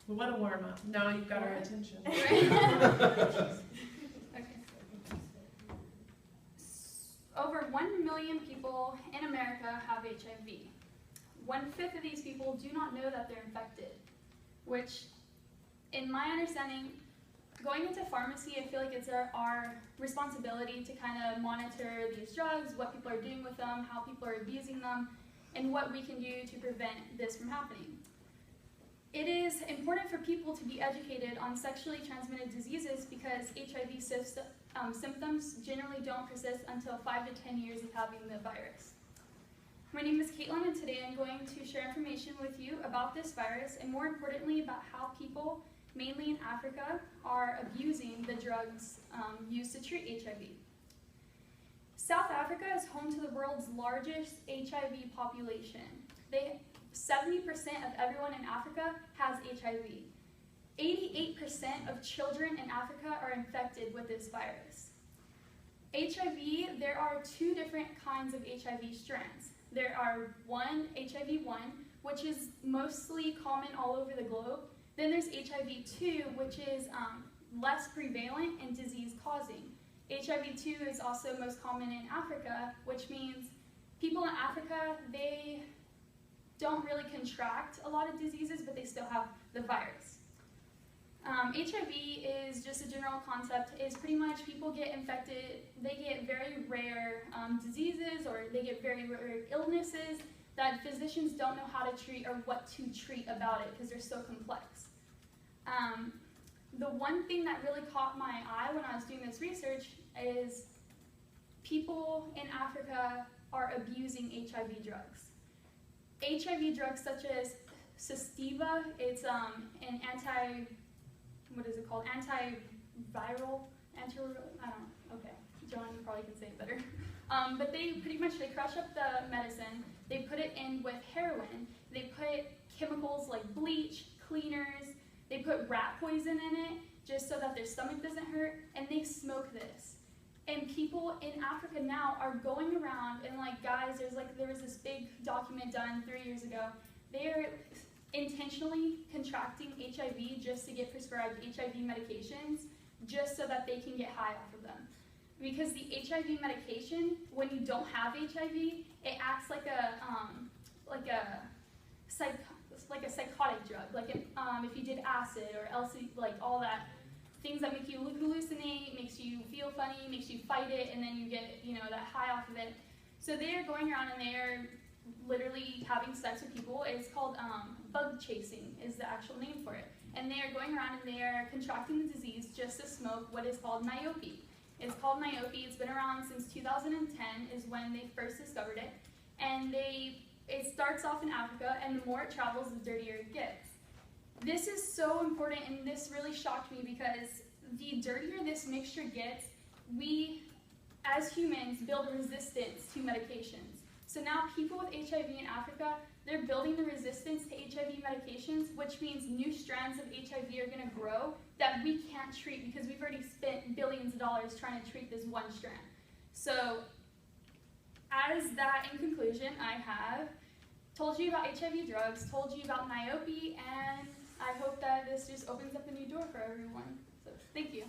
Well, what a warm-up. Now you've got our attention. Okay. Over 1 million people in America have HIV. 1/5 of these people do not know that they're infected, which, in my understanding, going into pharmacy, I feel like it's our responsibility to kind of monitor these drugs, what people are doing with them, how people are abusing them, and what we can do to prevent this from happening. It is important for people to be educated on sexually transmitted diseases because HIV symptoms generally don't persist until 5 to 10 years of having the virus. My name is Caitlin, and today I'm going to share information with you about this virus and more importantly about how people, mainly in Africa, are abusing the drugs used to treat HIV. South Africa is home to the world's largest HIV population. 70% of everyone in Africa has HIV. 88% of children in Africa are infected with this virus. HIV, there are 2 different kinds of HIV strands. There are HIV-1, which is mostly common all over the globe. Then there's HIV-2, which is less prevalent and disease-causing. HIV-2 is also most common in Africa, which means people in Africa, they don't really contract a lot of diseases, but they still have the virus. HIV is just a general concept. It's pretty much people get infected, they get very rare diseases or they get very rare illnesses that physicians don't know how to treat or what to treat about it because they're so complex. The one thing that really caught my eye when I was doing this research is people in Africa are abusing HIV drugs. HIV drugs such as Sestiva, it's an antiviral, I don't know, okay, Joanne, you probably can say it better. But they crush up the medicine, they put it in with heroin, they put chemicals like bleach, cleaners, they put rat poison in it just so that their stomach doesn't hurt, and they smoke this. And people in Africa now are going around and like, guys, there was this big document done 3 years ago. They're intentionally contracting HIV just to get prescribed HIV medications just so that they can get high off of them. Because the HIV medication, when you don't have HIV, it acts like a psychotic drug. Like if you did acid or LSD, like all that, things that make you hallucinate, makes you feel funny, makes you fight it, and then you get, that high off of it. So they're going around and they're literally having sex with people. It's called bug chasing is the actual name for it. And they are going around and they are contracting the disease just to smoke what is called Nyaope. It's called Nyaope. It's been around since 2010 is when they first discovered it. And it starts off in Africa, and the more it travels, the dirtier it gets. This is so important, and this really shocked me because the dirtier this mixture gets, we, as humans, build resistance to medications. So now people with HIV in Africa, they're building the resistance to HIV medications, which means new strands of HIV are going to grow that we can't treat because we've already spent billions of dollars trying to treat this one strand. So, as that in conclusion, I have told you about HIV drugs, told you about Nyaope, and I hope that this just opens up a new door for everyone. So, thank you.